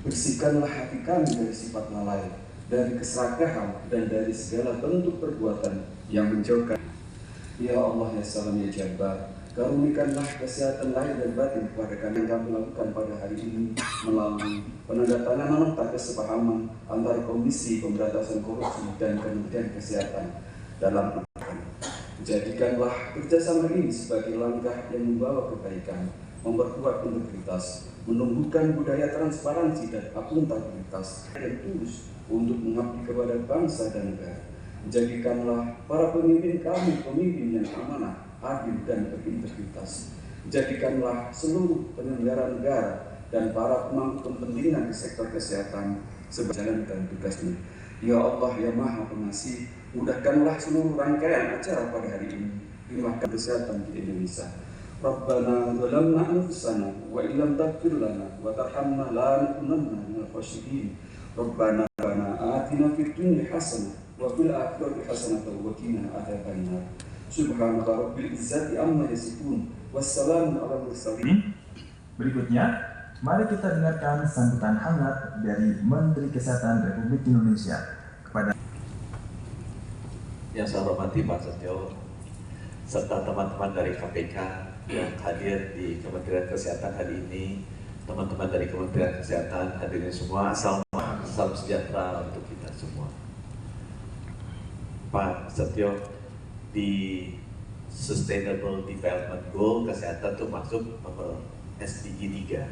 Bersihkanlah hati kami dari sifat lalai, dari keserakahan, dan dari segala bentuk perbuatan yang menjauhkan. Ya Allah ya Salam ya Jabbar, karunikanlah kesehatan lahir dan batin kepada kami yang kami lakukan pada hari ini melalui penandatanganan nota kesepahaman antara Komisi Pemberantasan Korupsi dan Kementerian Kesehatan dalam jadikanlah kerjasama ini sebagai langkah yang membawa kebaikan, memperkuat integritas, menumbuhkan budaya transparansi dan akuntabilitas yang tulus untuk mengabdi kepada bangsa dan negara. Jadikanlah para pemimpin kami pemimpin yang amanah, adil dan berintegritas. Jadikanlah seluruh penyelenggara negara dan para pemangku kepentingan di sektor kesehatan menjalankan tugasnya. Ya Allah ya Maha Pengasih, mudahkanlah seluruh rangkaian acara pada hari ini di Mahkamah Kesehatan di Indonesia. Rabbana zalamna anfusana wa illam taghfir lana wa tarhamna la nakunanna minal khasirin. Rabbana atina fid dunya hasanah wa fil akhirati hasanah wa qina adzabannar. Subhanaka rabbil izzati amma yasifun. Wassalamu ala mursalin. Berikutnya, mari kita dengarkan sambutan hangat dari Menteri Kesehatan Republik Indonesia kepada yang saya hormati Pak Setio serta teman-teman dari KPK yang hadir di Kementerian Kesehatan hari ini. Teman-teman dari Kementerian Kesehatan hadirin semua, salam sejahtera untuk kita semua. Pak Setio, di Sustainable Development Goal kesehatan itu masuk nomor SDG 3.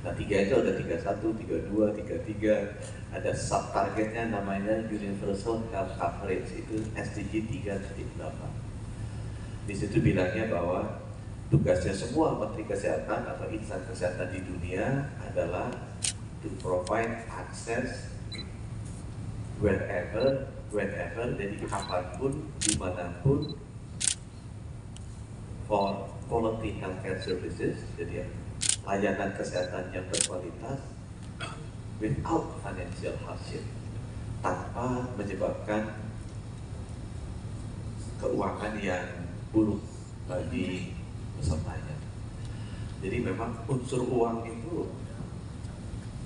Nah 3 itu ada 31, 32, 33, ada sub-targetnya namanya Universal Health Coverage, itu SDG 3.8. Di situ bilangnya bahwa tugasnya semua Menteri Kesehatan atau insan kesehatan di dunia adalah to provide access wherever, jadi kapanpun, dimanapun, for quality healthcare services, jadi layanan kesehatan yang berkualitas without financial hardship, tanpa menyebabkan keuangan yang buruk bagi pesertanya. Jadi memang unsur uang itu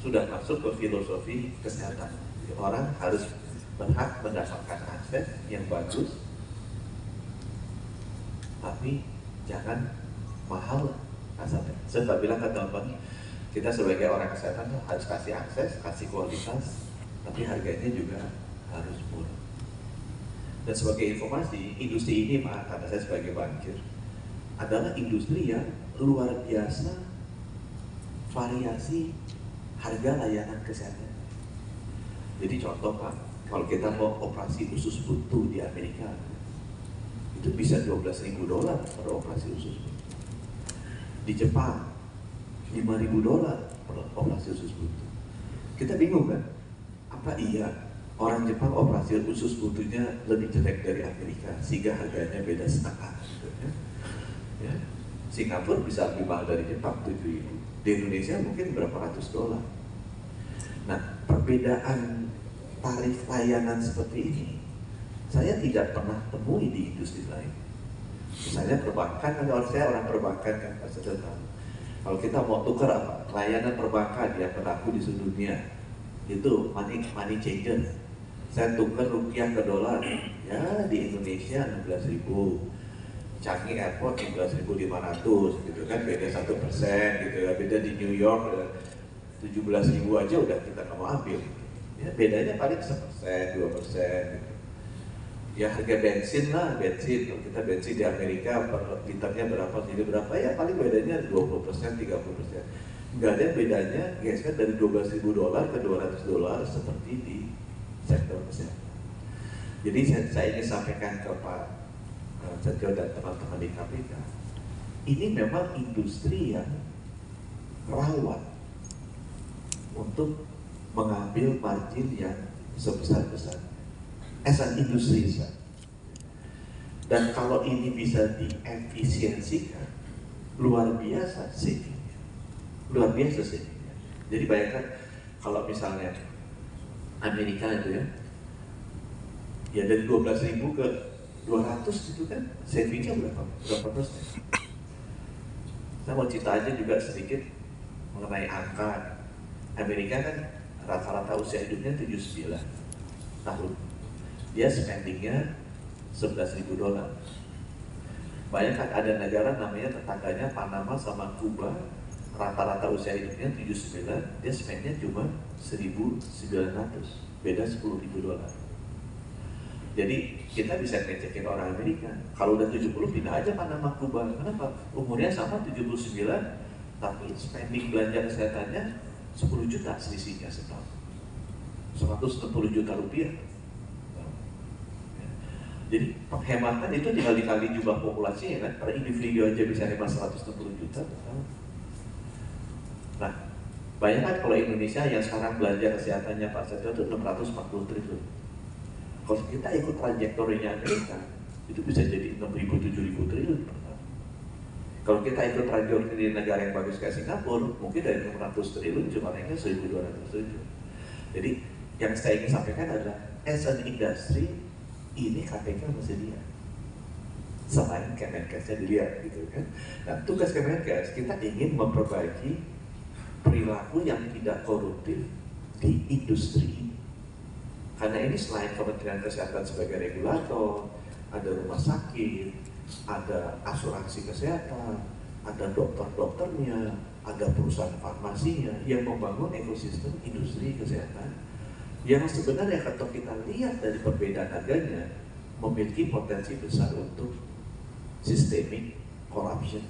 sudah masuk ke filosofi kesehatan. Orang harus berhak mendapatkan akses yang bagus, tapi jangan mahal. Saya bilang ke teman-teman, kita sebagai orang kesehatan harus kasih akses, kasih kualitas, tapi harganya juga harus murah. Dan sebagai informasi, industri ini Pak, karena saya sebagai bankir, adalah industri yang luar biasa variasi harga layanan kesehatan. Jadi contoh Pak, kalau kita mau operasi usus buntu di Amerika, itu bisa $12.000 per operasi usus buntu. Di Jepang, $5.000 per operasi usus buntu. Kita bingung kan? Apa iya orang Jepang operasi usus buntunya lebih jelek dari Amerika sehingga harganya beda setengah gitu, ya? Singapura bisa lebih mahal dari Jepang, 7.000. Di Indonesia mungkin berapa ratus dolar. Nah, perbedaan tarif layanan seperti ini saya tidak pernah temui di industri lain. Misalnya perbankan, kalau saya orang perbankan kan, kalau kita mau tukar apa, layanan perbankan yang berlaku di seluruh dunia itu money changer. Saya tukar rupiah ke dolar, ya di Indonesia 16.000, Changi Airport 16.500 gitu kan, beda 1% gitu ya. Beda di New York 17.000 aja udah kita nggak mau ambil. Ya bedanya paling 1%, 2% gitu. Ya harga bensin lah, bensin kalau kita bensin di Amerika per liternya berapa, jadi berapa, ya paling bedanya 20%, 30%. Nggak ada bedanya geser dari $12.000 ke $200 seperti di sektor kesehatan. Jadi saya ingin sampaikan ke Pak Setio dan teman-teman di KPK, ini memang industri yang rawan untuk mengambil margin yang sebesar-besar. As an industri, dan kalau ini bisa diefisiensikan, luar biasa savingnya, luar biasa savingnya. Jadi bayangkan kalau misalnya Amerika itu ya dari 12.000 ke 200 gitu kan, savingnya berapa persen? Saya mau cerita aja juga sedikit mengenai angka. Amerika kan rata-rata usia hidupnya 79 tahun. Dia spendingnya $11.000. Bayangkan ada negara namanya tetangganya Panama sama Kuba, rata-rata usia hidupnya 79, dia spendnya cuma 1.900, beda $10.000. Jadi kita bisa ngecekin orang Amerika, kalau udah 70 pindah aja Panama Kuba. Kenapa? Umurnya sama 79, tapi spending belanja kesehatannya 10 juta selisihnya setahun, 160 juta rupiah. Jadi penghematan itu tinggal dikali jumlah populasi, ya kan? Per individu aja bisa hemat 160 juta. Nah, bayangkan kalau Indonesia yang sekarang belanja kesehatannya Pak Setio itu 640 triliun. Kalau kita ikut trajektorinya Amerika, itu bisa jadi 6.000-7.000 triliun per tahun. Kalau kita ikut trajektori negara yang bagus kayak Singapura, mungkin dari 600 triliun cuma naiknya 1.200 triliun. Jadi yang saya ingin sampaikan adalah as an industry, ini KPK masih lihat, selain Kemenkesnya dilihat gitu kan. Nah, tugas Kemenkes kita ingin memperbaiki perilaku yang tidak koruptif di industri ini. Karena ini selain Kementerian Kesehatan sebagai regulator, ada rumah sakit, ada asuransi kesehatan, ada dokter-dokternya, ada perusahaan farmasinya yang membangun ekosistem industri kesehatan yang sebenarnya kalau kita lihat dari perbedaan harganya memiliki potensi besar untuk systemic corruption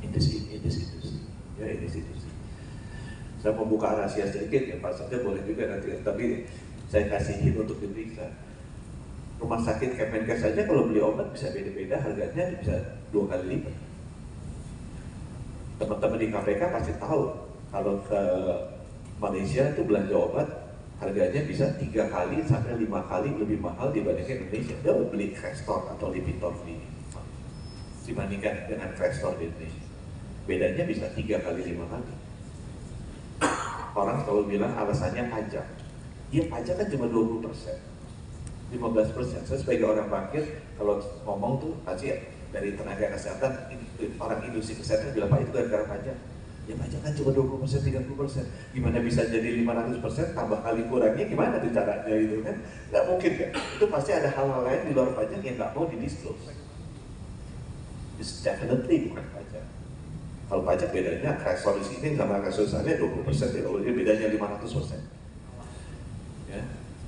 in this industry. Ya, ini industri. Saya mau buka rahasia sedikit ya, Pak Setio boleh juga nanti, tapi saya kasih hint untuk diperiksa. Rumah sakit Kemenkes saja kalau beli obat bisa beda-beda harganya, bisa 2 kali lipat. Teman-teman di KPK pasti tahu kalau ke Malaysia itu belanja obat harganya bisa 3 kali sampai 5 kali lebih mahal dibandingkan Indonesia. Dia beli Crestor atau Lipitor dibandingkan dengan Crestor di Indonesia. Bedanya bisa 3 kali 5 kali. Orang selalu bilang alasannya pajak. Iya, pajak kan cuma 20%, 15%. Saya sebagai orang bankir kalau ngomong tuh pasti ya, dari tenaga kesehatan, orang industri kesehatan bilang Pak itu gara-gara pajak. Ya pajak kan cuma 20%, 30%. Gimana bisa jadi 500%, tambah kali kurangnya gimana tuh caranya gitu kan? Nggak mungkin kan? Itu pasti ada hal-hal lain di luar pajak yang nggak mau di-disclose. It's definitely bukan pajak. Kalau pajak bedanya Crestor di sini sama Crestor di sana 20%, ya kalau dia bedanya 500%. Ya,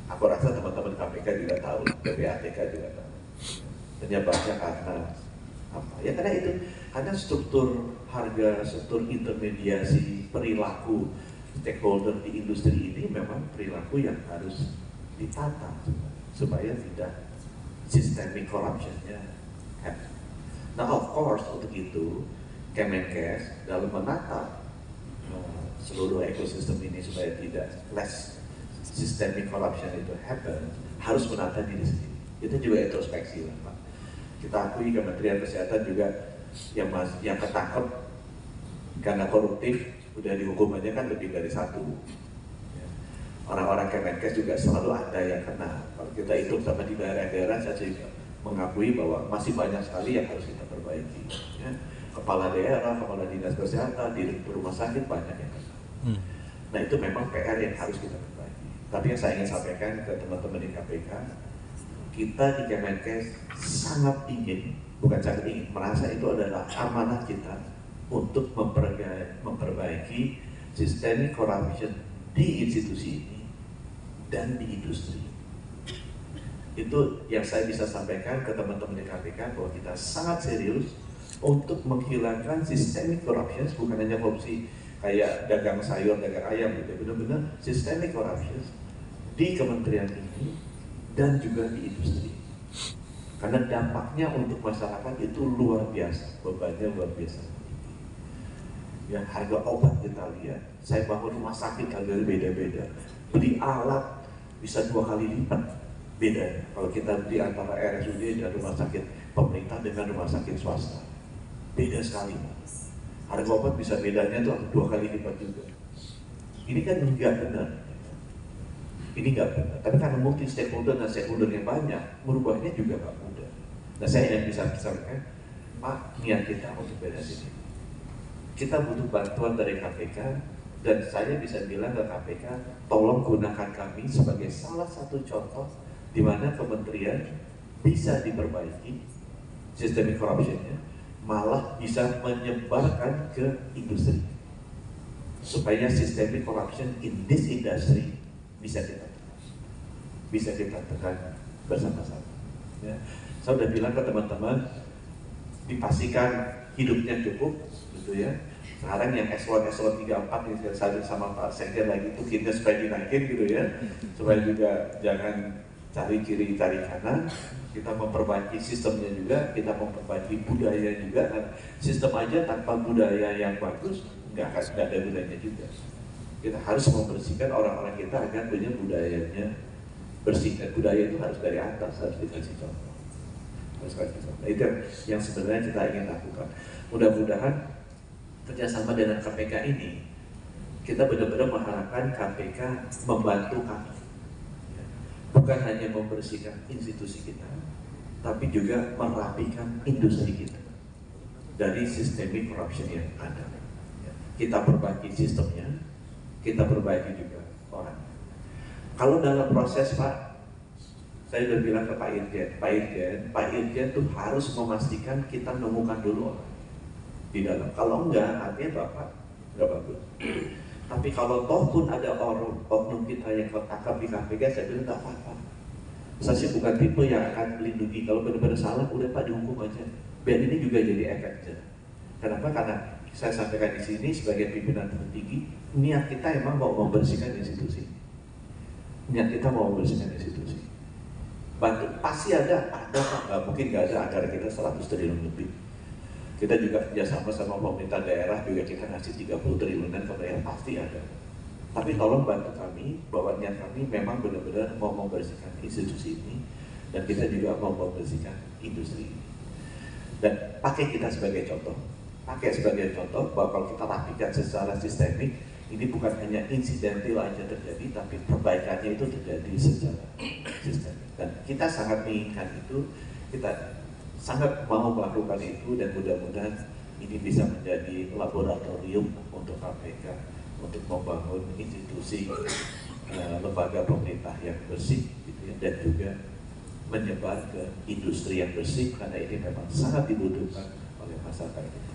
aku rasa teman-teman KPK juga tahu, PPATK juga tahu. Penyebabnya karena apa? Ya karena itu, karena struktur harga, struktur intermediasi, perilaku stakeholder di industri ini memang perilaku yang harus ditata supaya tidak systemic corruption-nya happen. Nah, of course untuk itu Kemenkes dalam menata seluruh ekosistem ini supaya tidak less systemic corruption itu happen, harus menata diri sendiri. Itu juga introspeksi lah Pak. Kita akui Kementerian Kesehatan juga yang ketangkep karena koruptif udah dihukum aja kan lebih dari 1. Orang-orang Kemenkes juga selalu ada yang kena. Kalau kita hitung sama di daerah-daerah, saya juga mengakui bahwa masih banyak sekali yang harus kita perbaiki. Ya. Kepala daerah, kepala dinas kesehatan, direktur rumah sakit banyak yang kena. Nah itu memang PR yang harus kita perbaiki. Tapi yang saya ingin sampaikan ke teman-teman di KPK, kita di Kemenkes sangat ingin, bukan sangat ingin, merasa itu adalah amanah kita untuk memperbaiki systemic corruption di institusi ini dan di industri. Itu yang saya bisa sampaikan ke teman-teman di KPK bahwa kita sangat serius untuk menghilangkan systemic corruption, bukan hanya korupsi kayak dagang sayur, dagang ayam gitu, benar-benar systemic corruption di kementerian ini dan juga di industri. Karena dampaknya untuk masyarakat itu luar biasa, bebannya luar biasa. Yang harga obat kita lihat, saya bangun rumah sakit harganya beda-beda. Beli alat bisa 2 kali lipat bedanya kalau kita beli antara RSUD dan rumah sakit pemerintah dengan rumah sakit swasta. Beda sekali. Harga obat bisa bedanya tuh 2 kali lipat juga. Ini kan nggak benar. Ini nggak benar. Tapi karena multi stakeholder dan stakeholder yang banyak, merubahnya juga nggak mudah. Nah saya yang bisa sampaikan, Pak, niat kita untuk beres ini. Kita butuh bantuan dari KPK Dan saya bisa bilang ke KPK, tolong gunakan kami sebagai salah satu contoh di mana kementerian bisa diperbaiki sistem corruption-nya, malah bisa menyebarkan ke industri supaya systemic corruption in this industry bisa kita tekan bersama-sama. Ya. Saya sudah bilang ke teman-teman, dipastikan hidupnya cukup, gitu ya. Sekarang yang eselon 3, 4 yang saya sama Pak Sekjen lagi itu kita supaya dinaikin gitu ya, supaya juga jangan cari kiri cari kanan, kita memperbaiki sistemnya juga, kita memperbaiki budaya juga. Dan sistem aja tanpa budaya yang bagus nggak ada gunanya juga. Kita harus membersihkan orang-orang kita agar punya budayanya bersih. Dan budaya itu harus dari atas, harus dikasih contoh. Itu yang sebenarnya kita ingin lakukan. Mudah-mudahan kerjasama dengan KPK ini, kita benar-benar mengharapkan KPK membantu kami, bukan hanya membersihkan institusi kita, tapi juga merapikan industri kita dari systemic corruption yang ada. Kita perbaiki sistemnya, kita perbaiki juga orang. Kalau dalam proses Pak, saya sudah bilang ke Pak Irjen tuh harus memastikan kita menemukan dulu orang di dalam. Kalau enggak, artinya Bapak enggak bagus. Tapi kalau toh pun ada oknum kita yang ketangkap di KPK, saya bilang enggak apa-apa. Saya sih bukan tipe yang akan melindungi. Kalau benar-benar salah, udah Pak dihukum aja. Biar ini juga jadi efek jerah. Kenapa? Karena saya sampaikan di sini sebagai pimpinan tertinggi, niat kita emang mau membersihkan institusi. Niat kita mau membersihkan institusi. Bantu pasti ada Pak, nggak mungkin nggak ada anggaran kita 100 triliun lebih. Kita juga kerjasama sama pemerintah daerah juga kita ngasih 30 triliunan ke daerah, pasti ada. Tapi tolong bantu kami bahwa niat kami memang benar-benar mau membersihkan institusi ini, dan kita juga mau membersihkan industri ini. Dan pakai kita sebagai contoh, bahwa kalau kita rapikan secara sistemik, ini bukan hanya insidental aja terjadi, tapi perbaikannya itu terjadi secara sistemik. Dan kita sangat menginginkan itu, kita sangat mau melakukan itu, dan mudah-mudahan ini bisa menjadi laboratorium untuk KPK untuk membangun institusi lembaga pemerintah yang bersih, gitu ya, dan juga menyebar ke industri yang bersih, karena ini memang sangat dibutuhkan oleh masyarakat kita.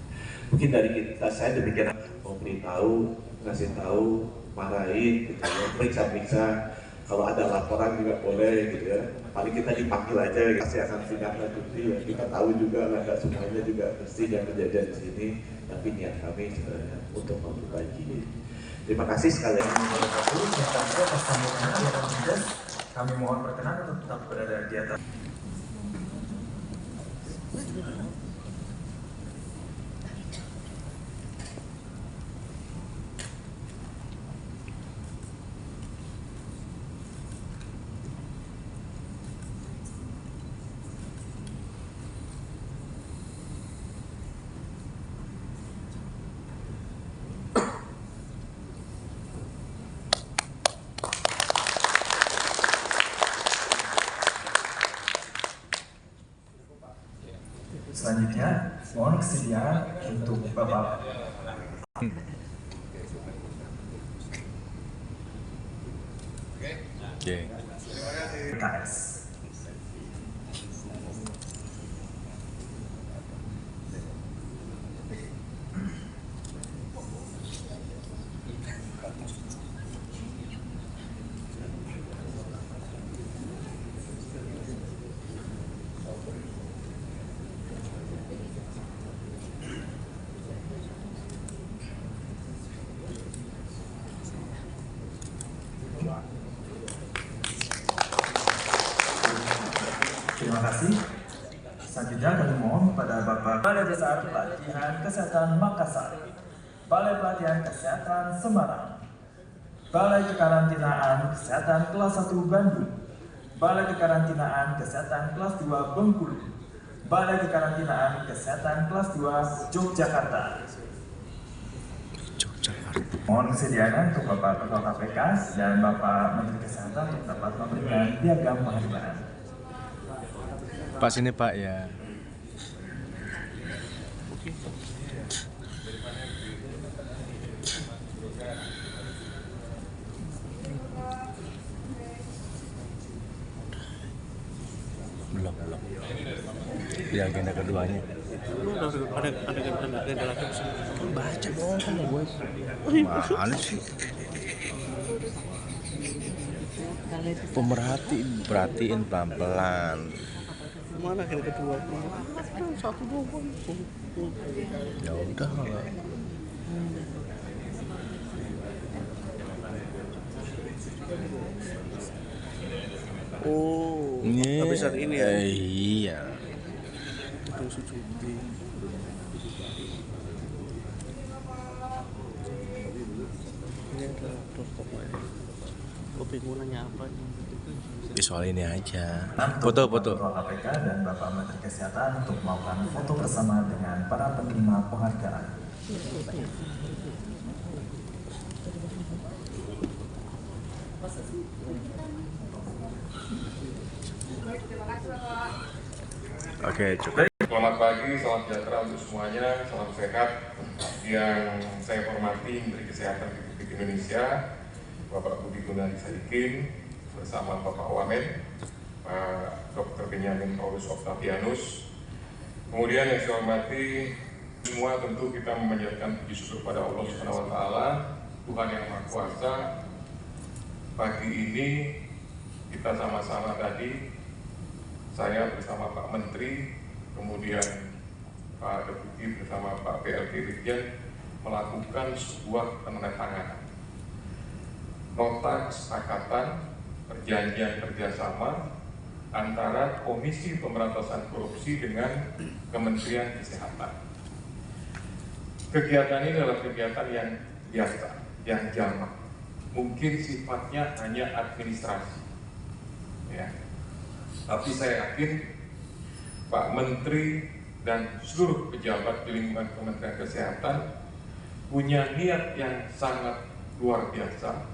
Mungkin dari kita, saya demikian mau beritahu, ngasih tahu, marahin, gitu ya, periksa-periksa. Kalau ada laporan juga boleh, gitu ya. Paling kita dipanggil aja, kasih akan tindak lanjuti. Ya. Kita tahu juga lah, nggak semuanya juga bersih yang kejadian di sini. Tapi niat kami sebenarnya untuk memperbaiki. Terima kasih sekali lagi. Kami mohon perkenan untuk tetap berada di atas. Selanjutnya, mohon kesediaan untuk Bapak PKS. Terima kasih. Selanjutnya kami mohon kepada Bapak Balai Besar Pelatihan Kesehatan Makassar, Balai Pelatihan Kesehatan Semarang, Balai Kekarantinaan Kesehatan Kelas 1 Bandung, Balai Kekarantinaan Kesehatan Kelas 2 Bengkulu, Balai Kekarantinaan Kesehatan Kelas 2 Yogyakarta. Mohon kesediaan untuk Bapak Ketua KPK dan Bapak Menteri Kesehatan untuk dapat memberikan piagam penghargaan. Pak sini Pak ya. Oke. belum. Di agenda keduanya. Lu ada lagi Baca dong sama gue. Mana sih? Perhatiin pelan-pelan. mana agenda kedua? Satu doang. Ya udah. Oh, habisan ini ya. Iya. Itu Suzuki. Ini adalah pokoknya. Gue bingung nanya apa nih. Soal ini aja. Foto. Ketua KPK dan Bapak Menteri Kesehatan untuk melakukan foto bersama dengan para penerima penghargaan. Oke, cukup. Selamat pagi, salam sejahtera untuk semuanya, salam sehat. Yang saya hormati Menteri Kesehatan Republik Indonesia, Bapak Budi Gunadi Sadikin, bersama Bapak Wamen, Pak Dr. Benyamin Paulus Octavianus. Kemudian yang saya hormati semua, tentu kita memanjatkan puji syukur pada Allah Subhanahu wa Ta'ala, Tuhan yang Maha Kuasa. Pagi ini kita sama-sama tadi, saya bersama Pak Menteri, kemudian Pak Deputi bersama Pak PLT Dirjen melakukan sebuah penandatanganan nota kesepakatan perjanjian kerjasama antara Komisi Pemberantasan Korupsi dengan Kementerian Kesehatan. Kegiatan ini adalah kegiatan yang biasa, yang jamak, mungkin sifatnya hanya administrasi, ya. Tapi saya yakin Pak Menteri dan seluruh pejabat di lingkungan Kementerian Kesehatan punya niat yang sangat luar biasa,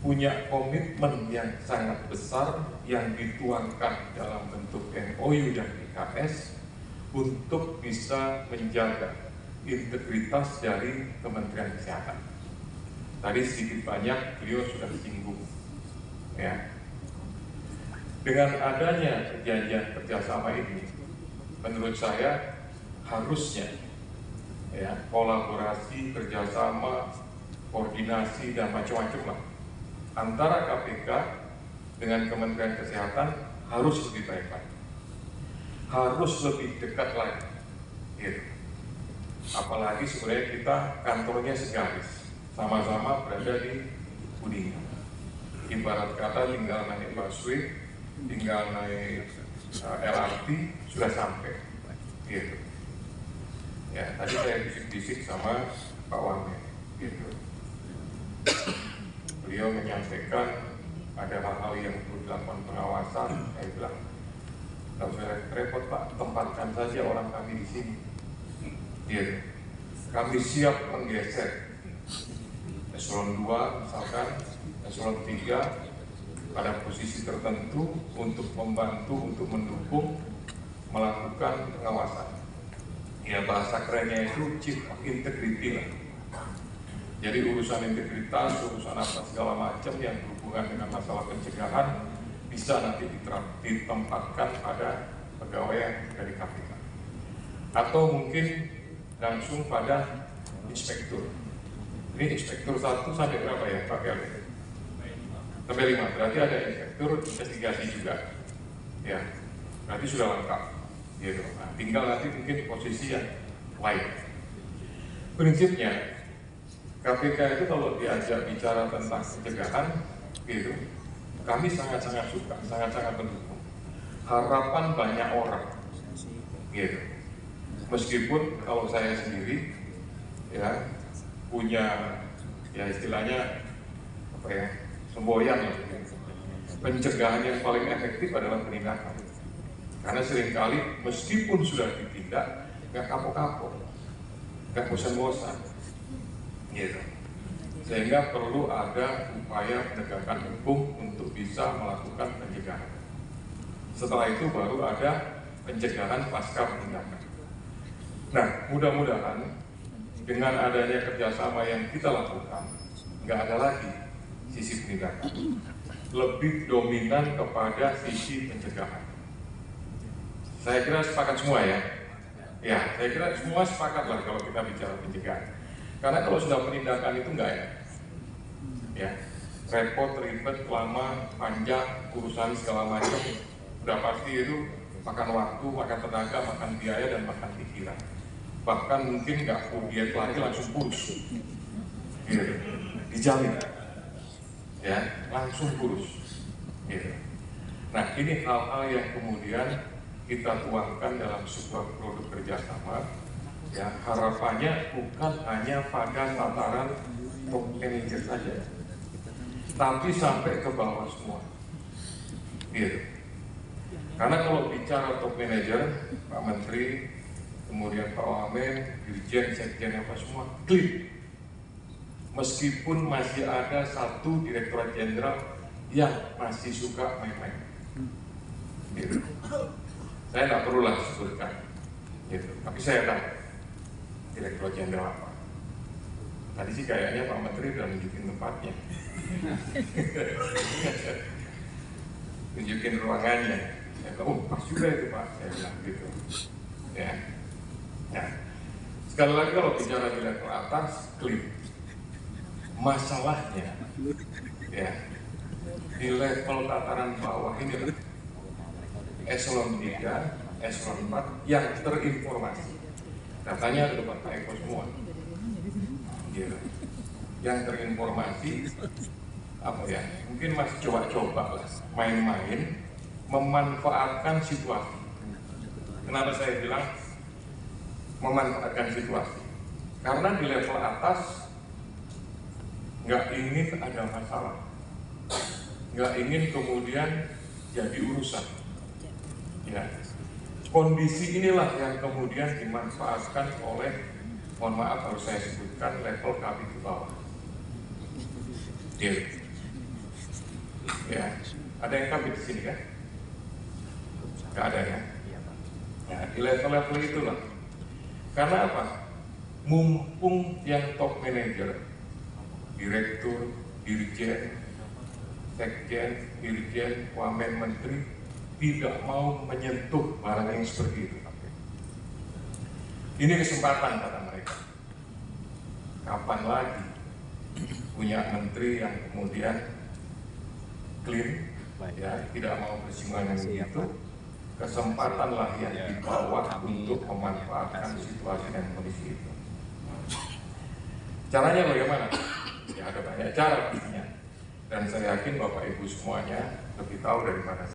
punya komitmen yang sangat besar yang dituangkan dalam bentuk MOU dan IKS untuk bisa menjaga integritas dari Kementerian Kesehatan. Tadi sedikit banyak beliau sudah singgung, ya. Dengan adanya perjanjian kerjasama ini, menurut saya harusnya, ya, kolaborasi, kerjasama, koordinasi dan macam-macam lah antara KPK dengan Kementerian Kesehatan harus lebih baik lagi, harus lebih dekat lagi, gitu. Apalagi sebenarnya kita kantornya segaris, sama-sama berada di Kuningan. Ibarat kata tinggal naik busway, tinggal naik LRT sudah sampai, gitu. Ya, tadi saya bisik-bisik sama Pak Wamen, gitu. Beliau menyampaikan ada hal-hal yang perlu dilakukan pengawasan. Saya bilang, nggak usah repot Pak, tempatkan saja orang kami di sini, gitu. Kami siap menggeser eselon 2 misalkan, eselon 3 pada posisi tertentu untuk membantu, untuk mendukung, melakukan pengawasan. Ya, bahasa kerennya itu chief of integrity lah. Jadi urusan integritas, urusan apa segala macam yang berhubungan dengan masalah pencegahan bisa nanti ditempatkan pada pegawai dari KPK. Atau mungkin langsung pada inspektur. Ini inspektur 1 sampai berapa ya Pak PLT? Sampai 5, berarti ada inspektur investigasi juga, ya, berarti sudah lengkap, gitu. Nah, tinggal nanti mungkin posisi yang lain. Prinsipnya KPK itu kalau diajak bicara tentang pencegahan, gitu, kami sangat-sangat suka, sangat-sangat mendukung. Harapan banyak orang, gitu. Meskipun kalau saya sendiri, ya, punya, ya istilahnya apa ya, semboyan ya. Pencegahan yang paling efektif adalah penindakan. Karena seringkali meskipun sudah ditindak, nggak kapok-kapok, nggak bosan-bosan, gitu. Sehingga perlu ada upaya penegakan hukum untuk bisa melakukan pencegahan. Setelah itu baru ada pencegahan pasca penindakan. Nah, mudah-mudahan dengan adanya kerjasama yang kita lakukan, nggak ada lagi sisi penindakan, lebih dominan kepada sisi pencegahan. Saya kira sepakat semua ya. Ya, saya kira semua sepakat lah kalau kita bicara pencegahan. Karena kalau sudah penindakan itu enggak ya. Ya, repot, ribet, lama, panjang, urusan segala macam. Udah pasti itu makan waktu, makan tenaga, makan biaya, dan makan pikiran. Bahkan mungkin nggak diet lagi langsung kurus. Gitu. Dijamin. Ya, langsung kurus. Gitu. Nah, ini hal-hal yang kemudian kita tuangkan dalam sebuah produk kerjasama. Ya, harapannya bukan hanya pada tataran top manager saja, tapi sampai ke bawah semua. Gitu. Karena kalau bicara top manager, Pak Menteri, kemudian Pak Wamen, Dirjen, Sekjen, apa semua, clean. Meskipun masih ada satu Direktorat Jenderal yang masih suka main-main. Gitu. Saya nggak perlu lah sebutkan, gitu. Tapi saya tahu Direktur Jenderal apa. Tadi sih kayaknya Pak Menteri udah nunjukin tempatnya, tunjukin ruangannya. Saya bilang, oh pas juga itu Pak, saya bilang gitu. Ya, nah, sekali lagi kalau bicara di level atas, clean. Masalahnya, ya, di level tataran bawah ini lah. Eselon 3, Eselon 4 yang terinformasi. Datanya ada depan Pak Eko semua. Gitu. Yang terinformasi apa ya? Mungkin masih coba-coba lah, main-main, memanfaatkan situasi. Kenapa saya bilang memanfaatkan situasi? Karena di level atas nggak ingin ada masalah, nggak ingin kemudian jadi urusan. Ya, kondisi inilah yang kemudian dimanfaatkan oleh, mohon maaf harus saya sebutkan, level kami di bawah. Deal. Ya, ada yang kami di sini kan? Nggak ada ya? Ya, di level-level itulah. Karena apa? Mumpung yang top manager, direktur, dirjen, sekjen, dirjen, wamen, menteri tidak mau menyentuh barang yang seperti itu. Ini kesempatan kata mereka. Kapan lagi punya menteri yang kemudian clean, ya, tidak mau bersinggungan itu. Kesempatanlah yang dibawa untuk memanfaatkan situasi dan kondisi itu. Caranya bagaimana? Ya ada banyak cara pastinya. Dan saya yakin Bapak Ibu semuanya lebih tahu daripada saya.